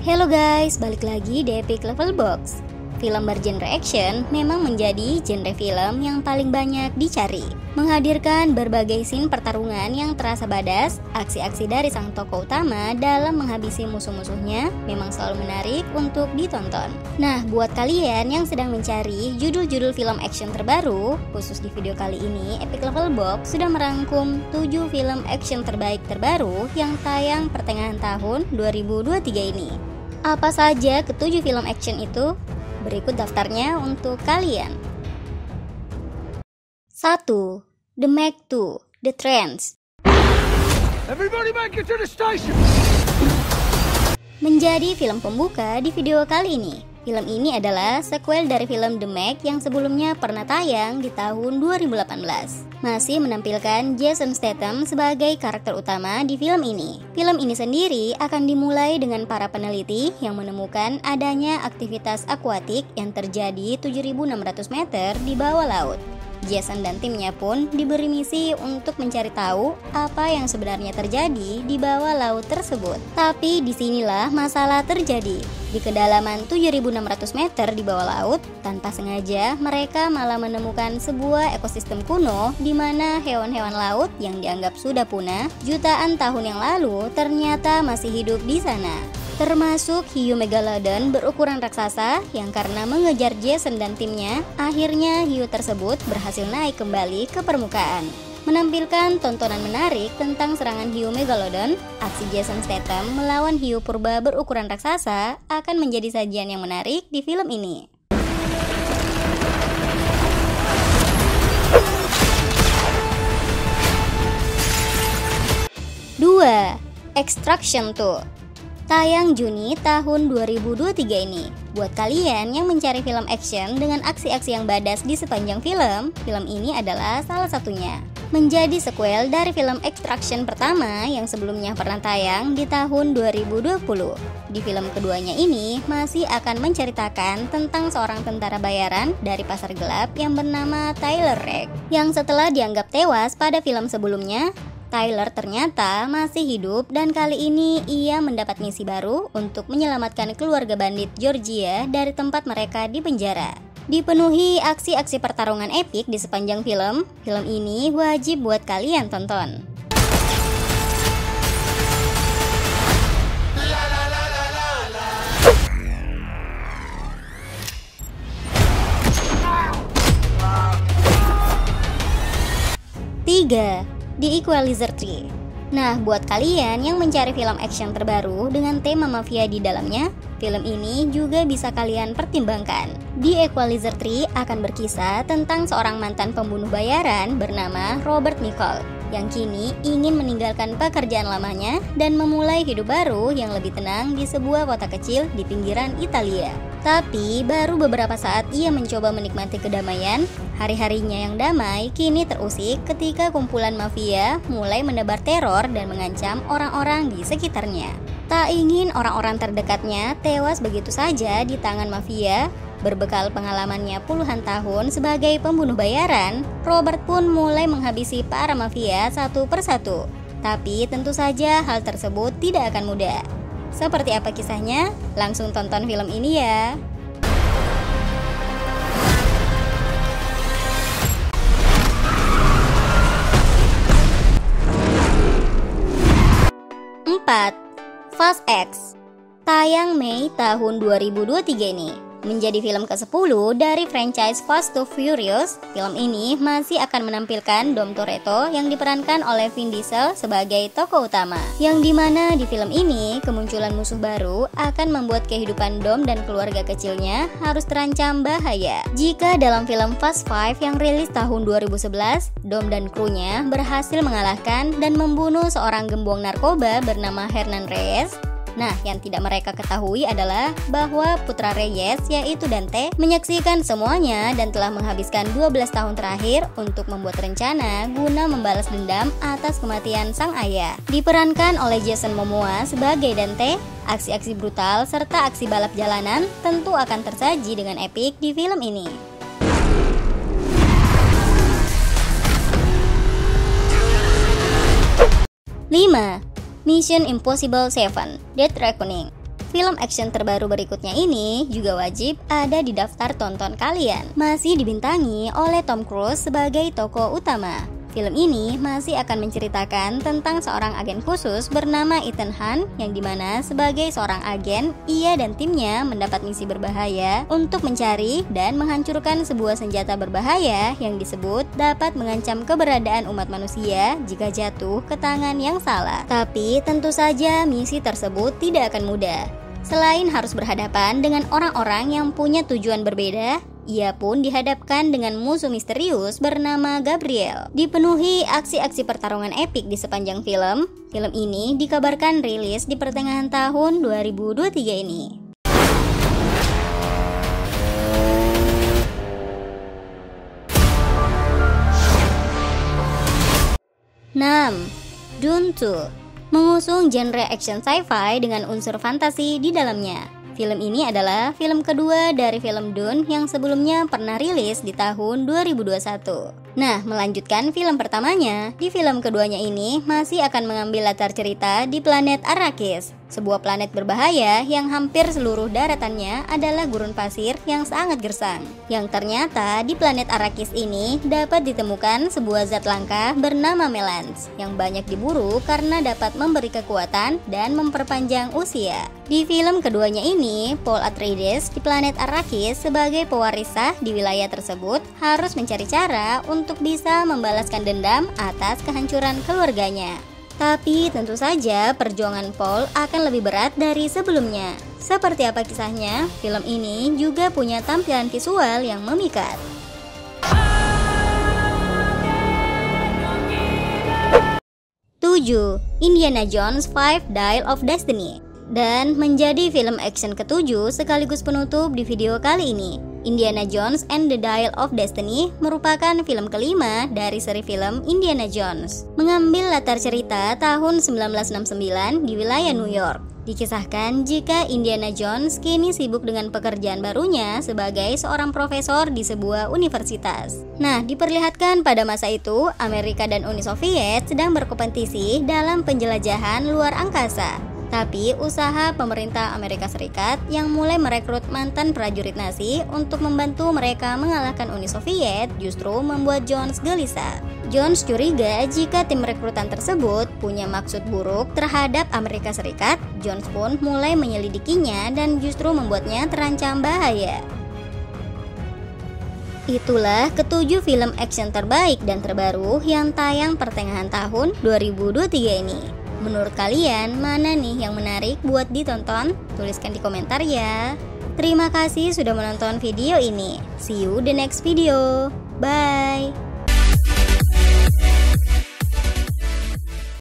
Hello guys, balik lagi di Epic Level Box. Film bergenre action memang menjadi genre film yang paling banyak dicari. Menghadirkan berbagai scene pertarungan yang terasa badass, aksi-aksi dari sang tokoh utama dalam menghabisi musuh-musuhnya memang selalu menarik untuk ditonton. Nah, buat kalian yang sedang mencari judul-judul film action terbaru, khusus di video kali ini, Epic Level Box sudah merangkum 7 film action terbaik terbaru yang tayang pertengahan tahun 2023 ini. Apa saja ke-7 film action itu? Berikut daftarnya untuk kalian. 1. The Meg 2, The Trance. Everybody make it to the station. Menjadi film pembuka di video kali ini. Film ini adalah sequel dari film The Meg yang sebelumnya pernah tayang di tahun 2018. Masih menampilkan Jason Statham sebagai karakter utama di film ini. Film ini sendiri akan dimulai dengan para peneliti yang menemukan adanya aktivitas akuatik yang terjadi 7.600 meter di bawah laut. Jason dan timnya pun diberi misi untuk mencari tahu apa yang sebenarnya terjadi di bawah laut tersebut. Tapi disinilah masalah terjadi. Di kedalaman 7.600 meter di bawah laut, tanpa sengaja mereka malah menemukan sebuah ekosistem kuno di mana hewan-hewan laut yang dianggap sudah punah jutaan tahun yang lalu ternyata masih hidup di sana. Termasuk hiu megalodon berukuran raksasa yang karena mengejar Jason dan timnya, akhirnya hiu tersebut berhasil naik kembali ke permukaan. Menampilkan tontonan menarik tentang serangan hiu megalodon, aksi Jason Statham melawan hiu purba berukuran raksasa akan menjadi sajian yang menarik di film ini. Dua, Extraction 2. Tayang Juni tahun 2023 ini. Buat kalian yang mencari film action dengan aksi-aksi yang badass di sepanjang film, film ini adalah salah satunya. Menjadi sequel dari film Extraction pertama yang sebelumnya pernah tayang di tahun 2020. Di film keduanya ini masih akan menceritakan tentang seorang tentara bayaran dari pasar gelap yang bernama Tyler Rake, yang setelah dianggap tewas pada film sebelumnya, Tyler ternyata masih hidup dan kali ini ia mendapat misi baru untuk menyelamatkan keluarga bandit Georgia dari tempat mereka di penjara. Dipenuhi aksi-aksi pertarungan epik di sepanjang film, film ini wajib buat kalian tonton. Tiga, The Equalizer 3. Nah, buat kalian yang mencari film action terbaru dengan tema mafia di dalamnya, film ini juga bisa kalian pertimbangkan. The Equalizer 3 akan berkisah tentang seorang mantan pembunuh bayaran bernama Robert Nicol yang kini ingin meninggalkan pekerjaan lamanya dan memulai hidup baru yang lebih tenang di sebuah kota kecil di pinggiran Italia. Tapi baru beberapa saat ia mencoba menikmati kedamaian, hari-harinya yang damai kini terusik ketika kumpulan mafia mulai menebar teror dan mengancam orang-orang di sekitarnya. Tak ingin orang-orang terdekatnya tewas begitu saja di tangan mafia. Berbekal pengalamannya puluhan tahun sebagai pembunuh bayaran, Robert pun mulai menghabisi para mafia satu persatu. Tapi tentu saja hal tersebut tidak akan mudah. Seperti apa kisahnya? Langsung tonton film ini ya. Empat, Fast X. Tayang Mei tahun 2023 ini. Menjadi film ke-10 dari franchise Fast and Furious, film ini masih akan menampilkan Dom Toretto yang diperankan oleh Vin Diesel sebagai tokoh utama. Yang dimana di film ini, kemunculan musuh baru akan membuat kehidupan Dom dan keluarga kecilnya harus terancam bahaya. Jika dalam film Fast 5 yang rilis tahun 2011, Dom dan krunya berhasil mengalahkan dan membunuh seorang gembong narkoba bernama Hernan Reyes. Nah, yang tidak mereka ketahui adalah bahwa putra Reyes, yaitu Dante, menyaksikan semuanya dan telah menghabiskan 12 tahun terakhir untuk membuat rencana guna membalas dendam atas kematian sang ayah. Diperankan oleh Jason Momoa sebagai Dante, aksi-aksi brutal serta aksi balap jalanan tentu akan tersaji dengan epik di film ini. 5. Mission Impossible 7: Death Reckoning. film action terbaru berikutnya ini juga wajib ada di daftar tonton kalian. Masih dibintangi oleh Tom Cruise sebagai tokoh utama. Film ini masih akan menceritakan tentang seorang agen khusus bernama Ethan Hunt, yang dimana sebagai seorang agen, ia dan timnya mendapat misi berbahaya untuk mencari dan menghancurkan sebuah senjata berbahaya yang disebut dapat mengancam keberadaan umat manusia jika jatuh ke tangan yang salah. Tapi tentu saja misi tersebut tidak akan mudah. Selain harus berhadapan dengan orang-orang yang punya tujuan berbeda, ia pun dihadapkan dengan musuh misterius bernama Gabriel. Dipenuhi aksi-aksi pertarungan epik di sepanjang film, film ini dikabarkan rilis di pertengahan tahun 2023 ini. Dune 2 mengusung genre action sci-fi dengan unsur fantasi di dalamnya. Film ini adalah film kedua dari film Dune yang sebelumnya pernah rilis di tahun 2021. Nah, melanjutkan film pertamanya, di film keduanya ini masih akan mengambil latar cerita di planet Arrakis, sebuah planet berbahaya yang hampir seluruh daratannya adalah gurun pasir yang sangat gersang. Yang ternyata di planet Arrakis ini dapat ditemukan sebuah zat langka bernama melans yang banyak diburu karena dapat memberi kekuatan dan memperpanjang usia. Di film keduanya ini, Paul Atreides di planet Arrakis sebagai pewaris sah di wilayah tersebut harus mencari cara untuk bisa membalaskan dendam atas kehancuran keluarganya. Tapi tentu saja perjuangan Paul akan lebih berat dari sebelumnya. Seperti apa kisahnya? Film ini juga punya tampilan visual yang memikat. 7. Indiana Jones 5 Dial of Destiny. Dan menjadi film action ketujuh sekaligus penutup di video kali ini. Indiana Jones and the Dial of Destiny merupakan film kelima dari seri film Indiana Jones. Mengambil latar cerita tahun 1969 di wilayah New York. Dikisahkan jika Indiana Jones kini sibuk dengan pekerjaan barunya sebagai seorang profesor di sebuah universitas. Nah, diperlihatkan pada masa itu Amerika dan Uni Soviet sedang berkompetisi dalam penjelajahan luar angkasa. Tapi usaha pemerintah Amerika Serikat yang mulai merekrut mantan prajurit Nazi untuk membantu mereka mengalahkan Uni Soviet justru membuat Jones gelisah. Jones curiga jika tim rekrutan tersebut punya maksud buruk terhadap Amerika Serikat. Jones pun mulai menyelidikinya dan justru membuatnya terancam bahaya. Itulah ketujuh film action terbaik dan terbaru yang tayang pertengahan tahun 2023 ini. Menurut kalian, mana nih yang menarik buat ditonton? Tuliskan di komentar ya. Terima kasih sudah menonton video ini. See you the next video. Bye.